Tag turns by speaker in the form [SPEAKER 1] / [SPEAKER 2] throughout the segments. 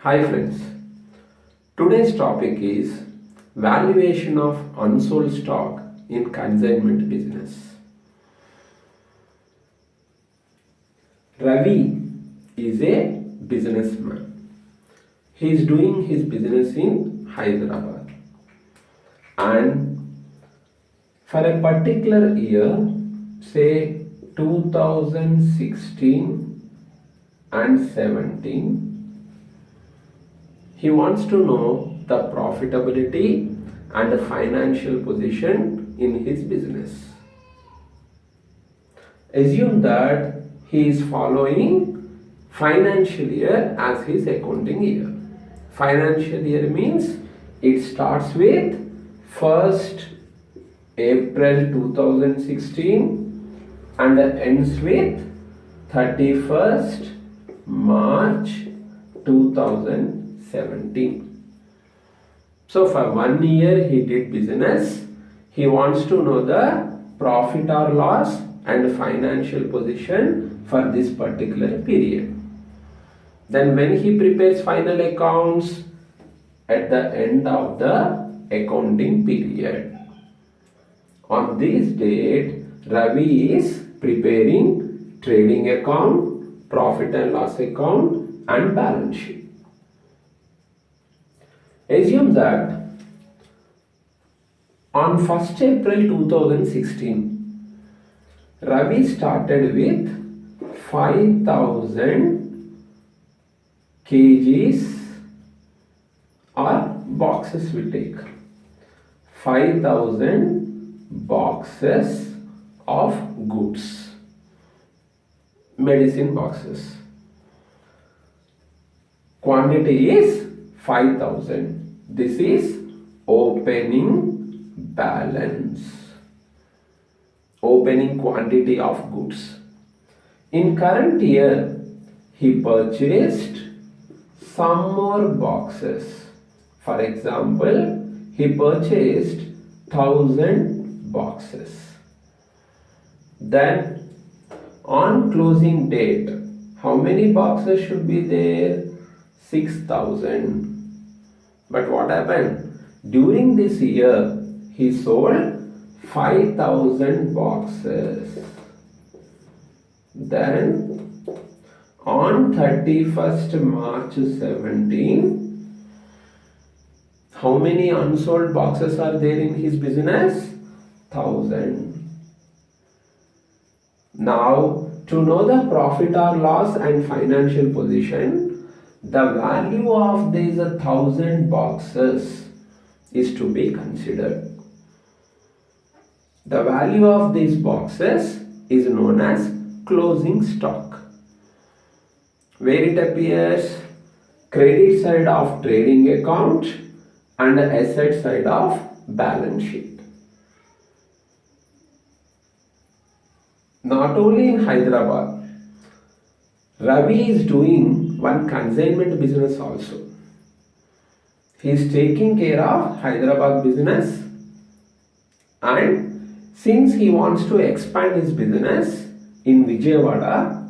[SPEAKER 1] Hi friends, today's topic is valuation of unsold stock in consignment business. Ravi is a businessman. He is doing his business in Hyderabad, and for a particular year, say 2016 and 17, he wants to know the profitability and the financial position in his business. Assume that he is following financial year as his accounting year. Financial year means it starts with 1st April 2016 and ends with 31st March 2017. So for 1 year he did business. He wants to know the profit or loss and financial position for this particular period. Then when he prepares final accounts at the end of the accounting period, on this date Ravi is preparing trading account, profit and loss account and balance sheet. Assume that on 1st April 2016, Ravi started with 5,000 kgs or boxes we take. 5,000 boxes of goods, medicine boxes. Quantity is 5,000. This is opening balance, opening quantity of goods. In current year, he purchased some more boxes. For example, he purchased 1,000 boxes. Then on closing date, how many boxes should be there? 6,000. But what happened? During this year, he sold 5,000 boxes. Then on 31st March 17, how many unsold boxes are there in his business? 1,000. Now, to know the profit or loss and financial position, the value of these 1,000 boxes is to be considered. The value of these boxes is known as closing stock, where it appears credit side of trading account and asset side of balance sheet. Not only in Hyderabad, Ravi is doing one consignment business also. He is taking care of Hyderabad business, and since he wants to expand his business in Vijayawada,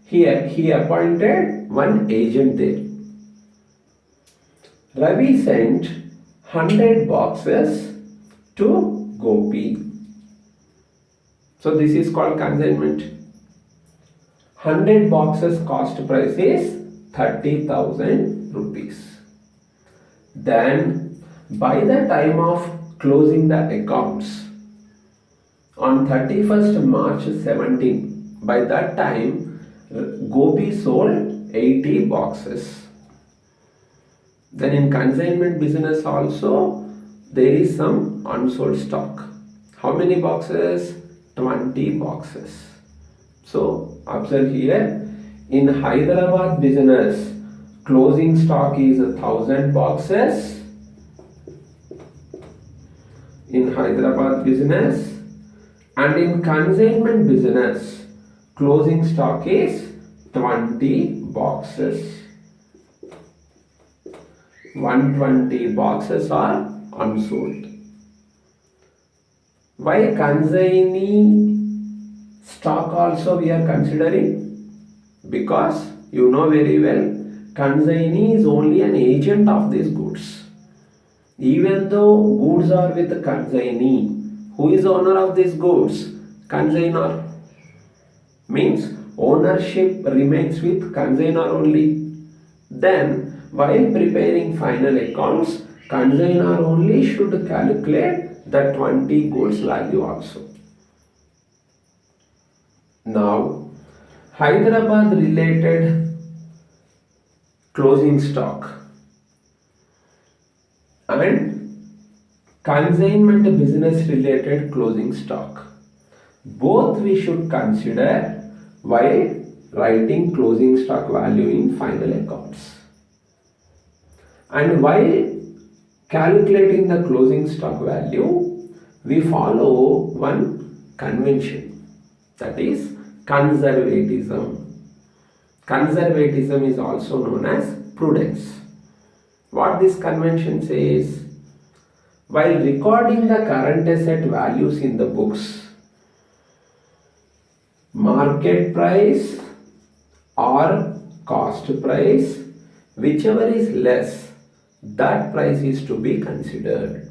[SPEAKER 1] he appointed one agent there. Ravi sent 100 boxes to Gopi. So this is called consignment. 100 boxes cost price is 30,000 rupees. Then by the time of closing the accounts on 31st March 17, by that time Gopi sold 80 boxes. Then in consignment business also there is some unsold stock. How many boxes? 20 boxes. So observe here, in Hyderabad business, closing stock is 1,000 boxes. In Hyderabad business, and in consignment business, closing stock is 20 boxes. 120 boxes are unsold. Why consignee stock also we are considering? Because you know very well consignee is only an agent of these goods. Even though goods are with the consignee, who is the owner of these goods? Consignor. Means ownership remains with consignor only. Then, while preparing final accounts, consignor only should calculate the 20 goods value also. Now, Hyderabad related closing stock and consignment business related closing stock. Both we should consider while writing closing stock value in final accounts. And while calculating the closing stock value, we follow one convention, that is conservatism. Conservatism is also known as prudence. What this convention says, while recording the current asset values in the books, market price or cost price, whichever is less, that price is to be considered.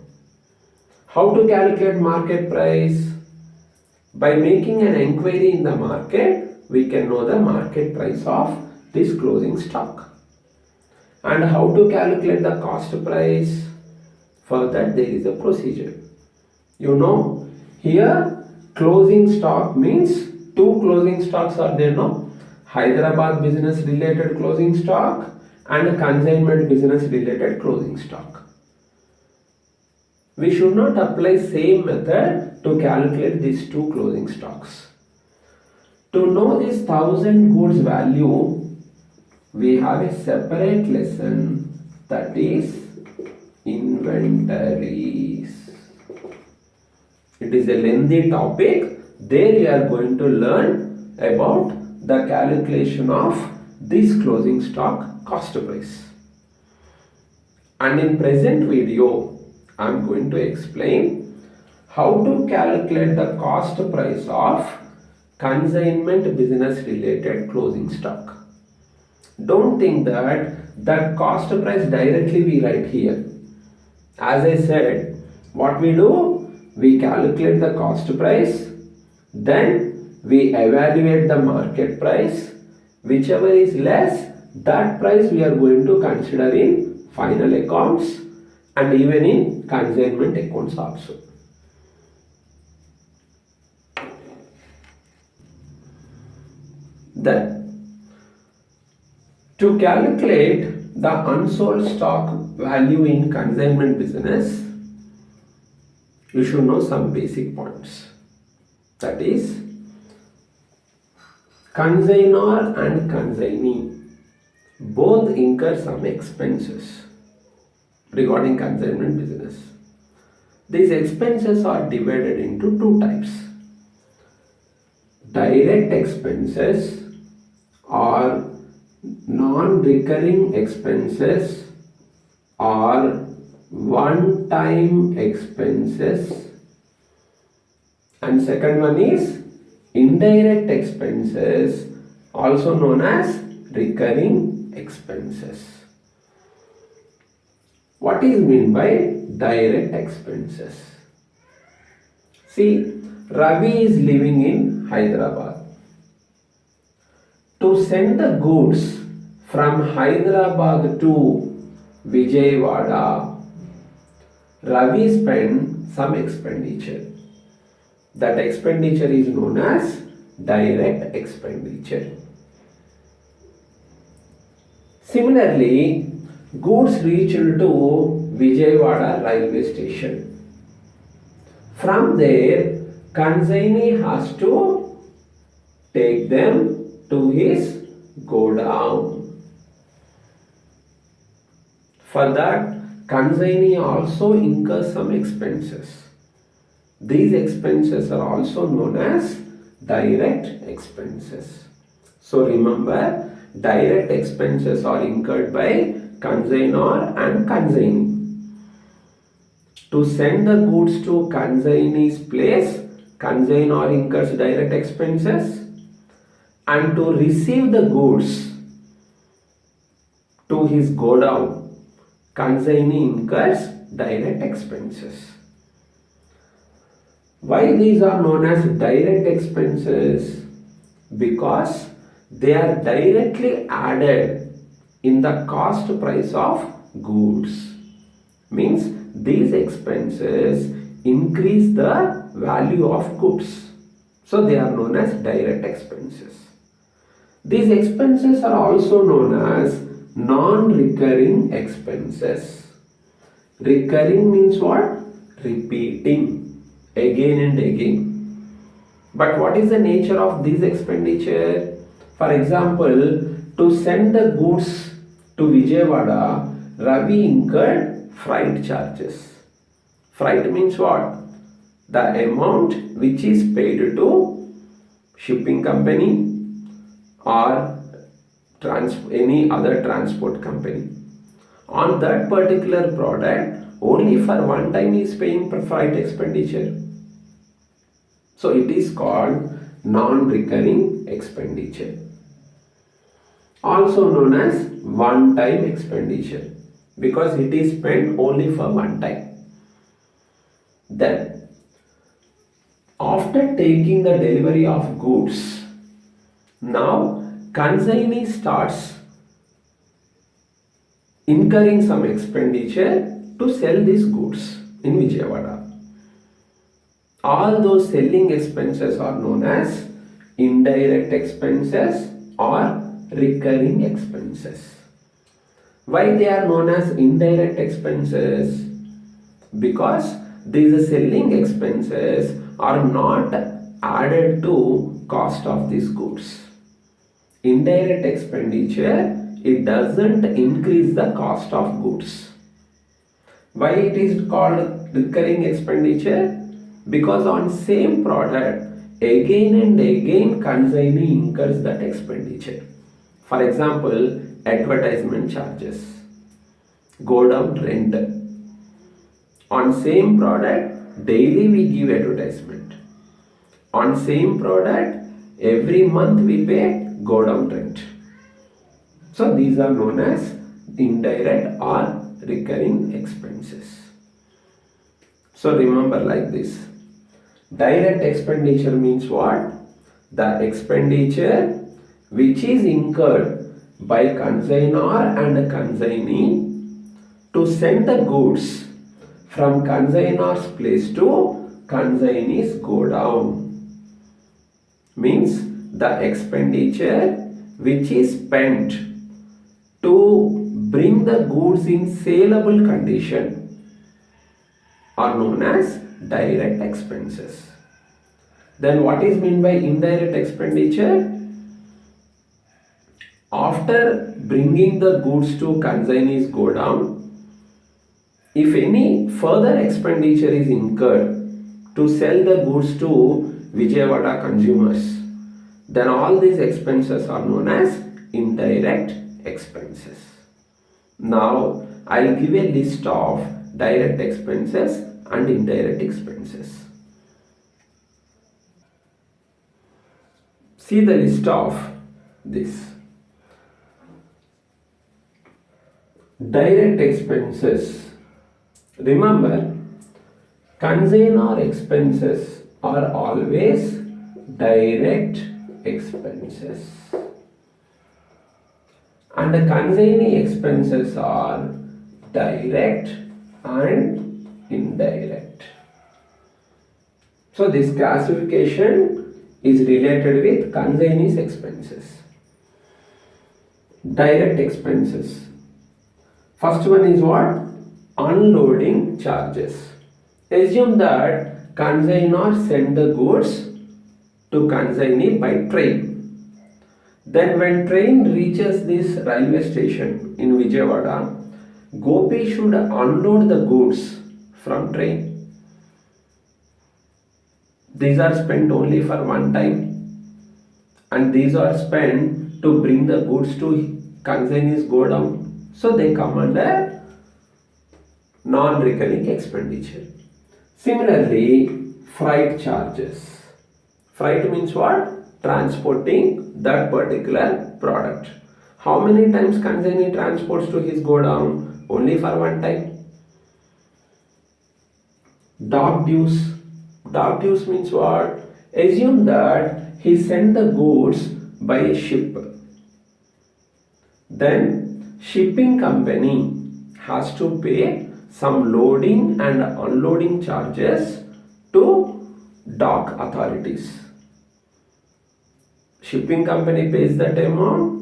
[SPEAKER 1] How to calculate market price? By making an inquiry in the market, we can know the market price of this closing stock. And how to calculate the cost price? For that there is a procedure. You know, here closing stock means two closing stocks are there, no? Hyderabad business related closing stock and consignment business related closing stock. We should not apply same method to calculate these two closing stocks. To know this 1000 goods value, we have a separate lesson, that is inventories. It is a lengthy topic. There we are going to learn about the calculation of this closing stock cost price. And in present video, I am going to explain how to calculate the cost price of consignment business related closing stock. Don't think that the cost price directly we write here. As I said, what we do? We calculate the cost price, then we evaluate the market price. Whichever is less, that price we are going to consider in final accounts and even in consignment accounts also. Then, to calculate the unsold stock value in consignment business, you should know some basic points. That is, consignor and consignee both incur some expenses regarding consignment business. These expenses are divided into two types. Direct expenses or non-recurring expenses or one-time expenses, and second one is indirect expenses, also known as recurring expenses. What is meant by direct expenses? See, Ravi is living in Hyderabad. To send the goods from Hyderabad to Vijayawada, Ravi spent some expenditure. That expenditure is known as direct expenditure. Similarly, goods reached to Vijayawada railway station. From there, consignee has to take them to his godown. For that, consignee also incurs some expenses. These expenses are also known as direct expenses. So remember, direct expenses are incurred by consignor and consignee. To send the goods to consignee's place, consignor incurs direct expenses, and to receive the goods, to his godown, consignee incurs direct expenses. Why these are known as direct expenses? Because they are directly added in the cost price of goods. Means these expenses increase the value of goods. So they are known as direct expenses. These expenses are also known as non-recurring expenses. Recurring means what? Repeating again and again. But what is the nature of these expenditure? For example, to send the goods to Vijayawada, Ravi incurred freight charges. Freight means what? The amount which is paid to shipping company or any other transport company. On that particular product, only for one time he is paying freight expenditure. So it is called non-recurring expenditure. Also known as one-time expenditure because it is spent only for one time. Then, after taking the delivery of goods, now consignee starts incurring some expenditure to sell these goods in Vijayawada. All those selling expenses are known as indirect expenses or recurring expenses. Why they are known as indirect expenses? Because these selling expenses are not added to cost of these goods. Indirect expenditure, it doesn't increase the cost of goods. Why it is called recurring expenditure? Because on same product, again and again consignee incurs that expenditure. For example, advertisement charges, go down rent. On same product, daily we give advertisement. On same product, every month we pay go down rent. So these are known as indirect or recurring expenses. So remember like this. Direct expenditure means what? The expenditure which is incurred by consignor and consignee to send the goods from consignor's place to consignee's godown. Means the expenditure which is spent to bring the goods in saleable condition are known as direct expenses. Then what is meant by indirect expenditure? After bringing the goods to consignee's godown, if any further expenditure is incurred to sell the goods to Vijayawada consumers, then all these expenses are known as indirect expenses. Now, I'll give a list of direct expenses and indirect expenses. See the list of this. Direct expenses. Remember, consignor expenses are always direct expenses. And the consignee expenses are direct and indirect. So this classification is related with consignee's expenses. Direct expenses. First one is what? Unloading charges. Assume that consignor sent the goods to consignee by train. Then when train reaches this railway station in Vijayawada, Gopi should unload the goods from train. These are spent only for one time and these are spent to bring the goods to consignee's godown. So they come under non-recurring expenditure. Similarly, freight charges. Freight means what? Transporting that particular product. How many times consignee transports to his godown? Only for one time. Dock dues. Dock dues means what? Assume that he sent the goods by a ship. Then shipping company has to pay some loading and unloading charges to dock authorities. Shipping company pays that amount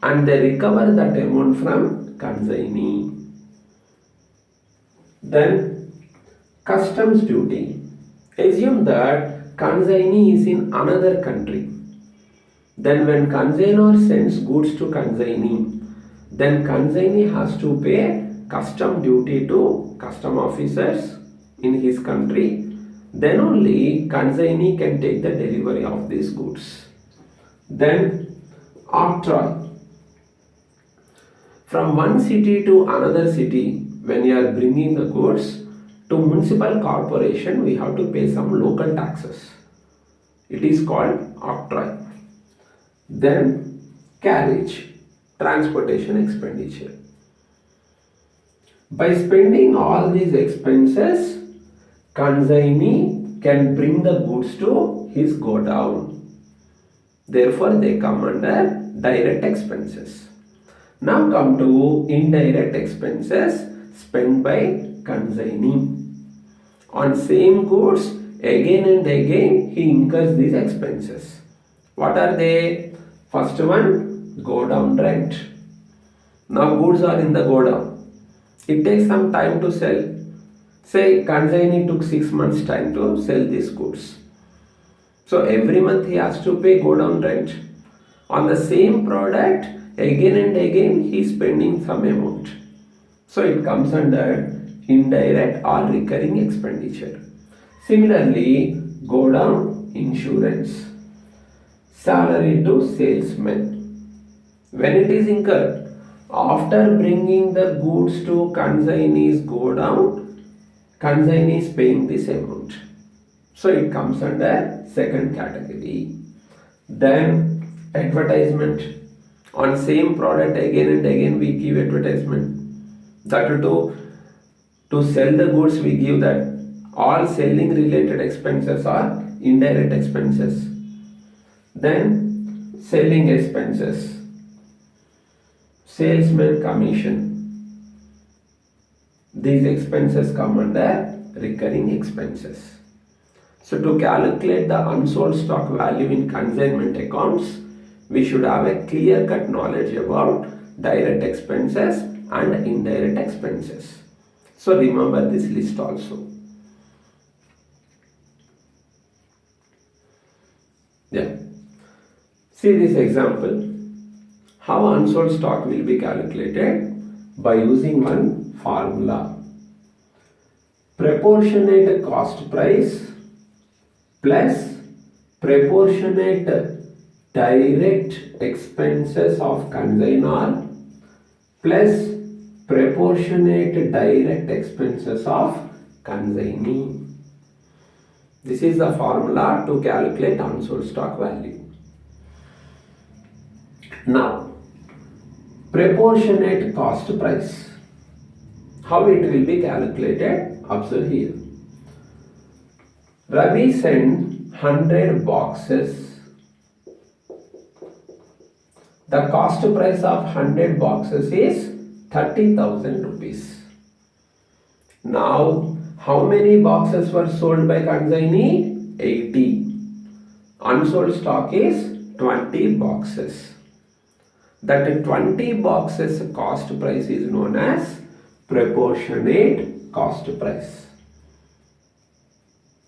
[SPEAKER 1] and they recover that amount from consignee. Then customs duty. Assume that consignee is in another country. Then when consignor sends goods to consignee, then consignee has to pay custom duty to custom officers in his country. Then only consignee can take the delivery of these goods. Then octroi. From one city to another city, when you are bringing the goods to municipal corporation, we have to pay some local taxes. It is called octroi. Then carriage, transportation expenditure. By spending all these expenses, consignee can bring the goods to his godown. Therefore, they come under direct expenses. Now come to indirect expenses spent by consignee. On same goods, again and again, he incurs these expenses. What are they? First one, godown rent. Now goods are in the godown. It takes some time to sell. Say consignee took 6 months time to sell these goods. So every month he has to pay godown rent. On the same product, again and again he is spending some amount. So it comes under indirect or recurring expenditure. Similarly, godown insurance. Salary to salesman. When it is incurred, after bringing the goods to consignee's godown, consignee is paying this amount. So it comes under second category. Then advertisement. On same product again and again we give advertisement. That to sell the goods we give that. All selling related expenses are indirect expenses. Then selling expenses. Salesman commission. These expenses come under recurring expenses. So to calculate the unsold stock value in consignment accounts, we should have a clear-cut knowledge about direct expenses and indirect expenses. So remember this list also. Yeah. See this example. How unsold stock will be calculated? By using one formula. Proportionate cost price plus proportionate direct expenses of consignor plus proportionate direct expenses of consignee. This is the formula to calculate unsold stock value. Now, proportionate cost price. How it will be calculated? Observe here. Ravi sent 100 boxes. The cost price of 100 boxes is 30,000 rupees. Now, how many boxes were sold by consignee? 80. Unsold stock is 20 boxes. That 20 boxes cost price is known as proportionate cost price.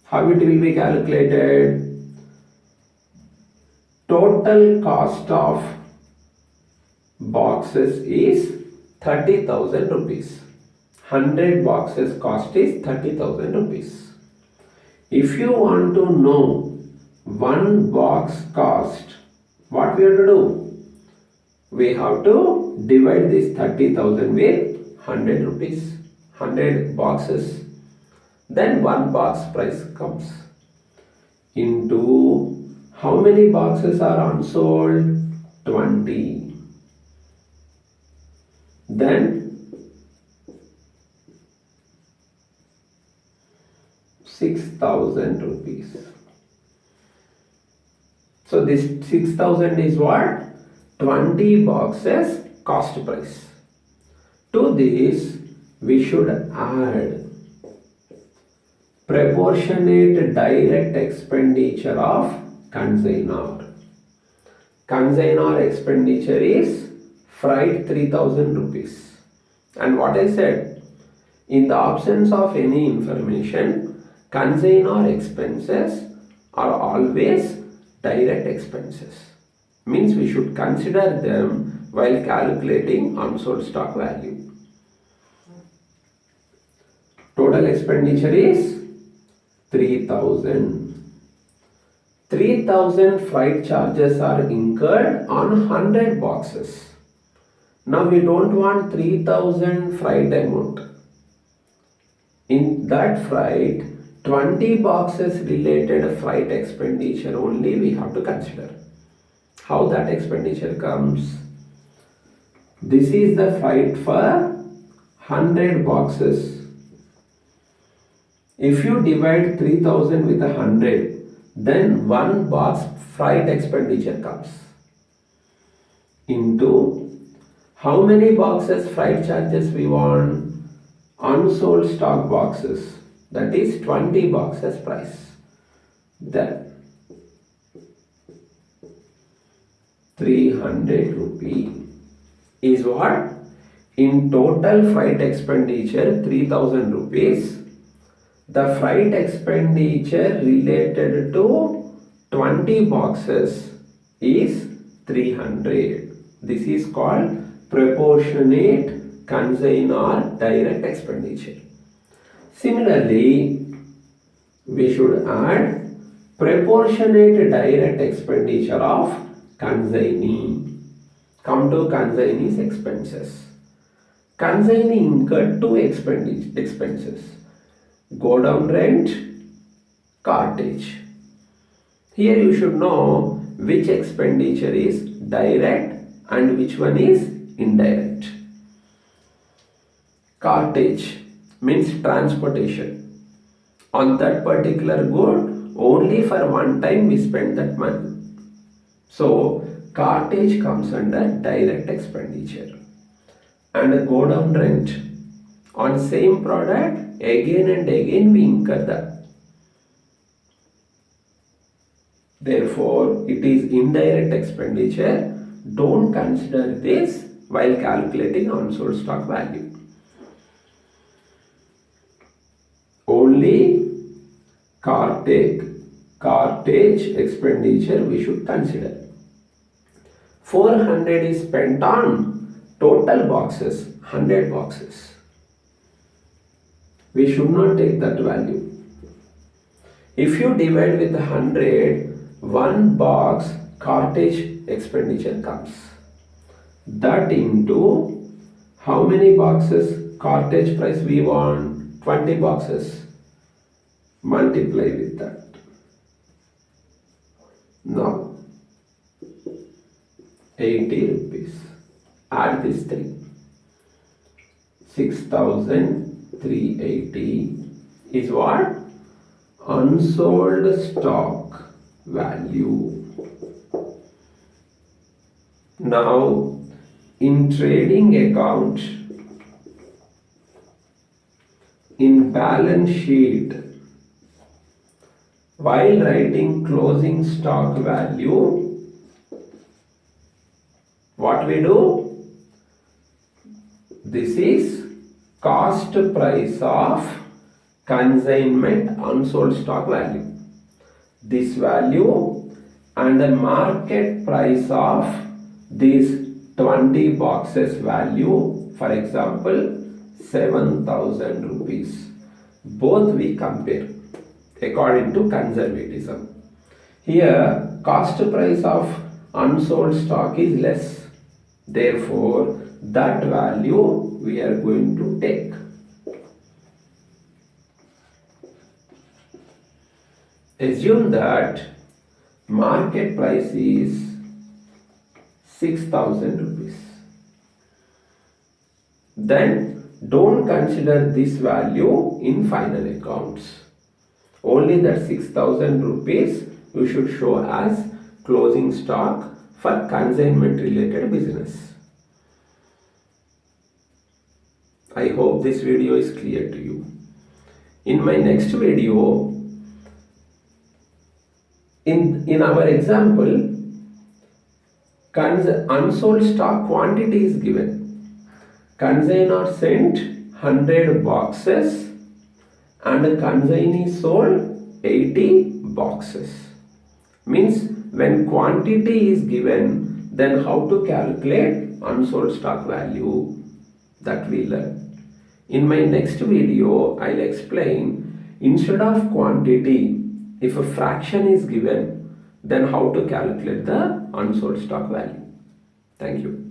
[SPEAKER 1] How it will be calculated? Total cost of boxes is 30,000 rupees. 100 boxes cost is 30,000 rupees. If you want to know one box cost, what we have to do? We have to divide this 30,000 with 100 rupees. 100 boxes. Then one box price comes into how many boxes are unsold? 20. then 6,000 rupees. So this 6,000 is what? 20 boxes cost price. To this we should add proportionate direct expenditure of consignor. Consignor expenditure is freight 3,000 rupees. And what I said, in the absence of any information, consignor expenses are always direct expenses. Means we should consider them while calculating unsold stock value. Total expenditure is 3,000. 3,000 freight charges are incurred on 100 boxes. Now we don't want 3,000 freight amount. In that freight, 20 boxes related freight expenditure only we have to consider. How that expenditure comes? This is the freight for 100 boxes. If you divide 3,000 with 100, then one box freight expenditure comes into how many boxes freight charges we want? Unsold stock boxes, that is 20 boxes price. Then 300 rupee is what? In total freight expenditure 3,000 rupees. The freight expenditure related to 20 boxes is 300. This is called proportionate consignor direct expenditure. Similarly, we should add proportionate direct expenditure of consignee. Come to consignees expenses. Consignee incurred two expenses. Go down rent, cartage. Here you should know which expenditure is direct and which one is indirect. Cartage means transportation. On that particular good, only for one time we spend that money. So cartage comes under direct expenditure. And go down rent. On same product, again and again we incur that. Therefore, it is indirect expenditure. Don't consider this while calculating unsold stock value. Only cartage expenditure we should consider. 400 is spent on total boxes, 100 boxes. We should not take that value. If you divide with 100, one box cartage expenditure comes. That into how many boxes cartage price we want? 20 boxes. Multiply with that. Now 80 rupees. Add this 3. 6,380 is what? Unsold stock value. Now in trading account, in balance sheet, while writing closing stock value, what we do? This is cost price of consignment unsold stock value. This value and the market price of these 20 boxes value, for example 7,000 rupees. Both we compare according to conservatism. Here cost price of unsold stock is less. Therefore, that value we are going to take. Assume that market price is 6,000 rupees. then don't consider this value in final accounts. Only that 6,000 rupees you should show as closing stock for consignment related business. I hope this video is clear to you. In my next video, in our example, unsold stock quantity is given. Consignor sent 100 boxes and consignee sold 80 boxes. Means when quantity is given, then how to calculate unsold stock value, that we learn. In my next video, I'll explain instead of quantity, if a fraction is given, then how to calculate the unsold stock value. Thank you.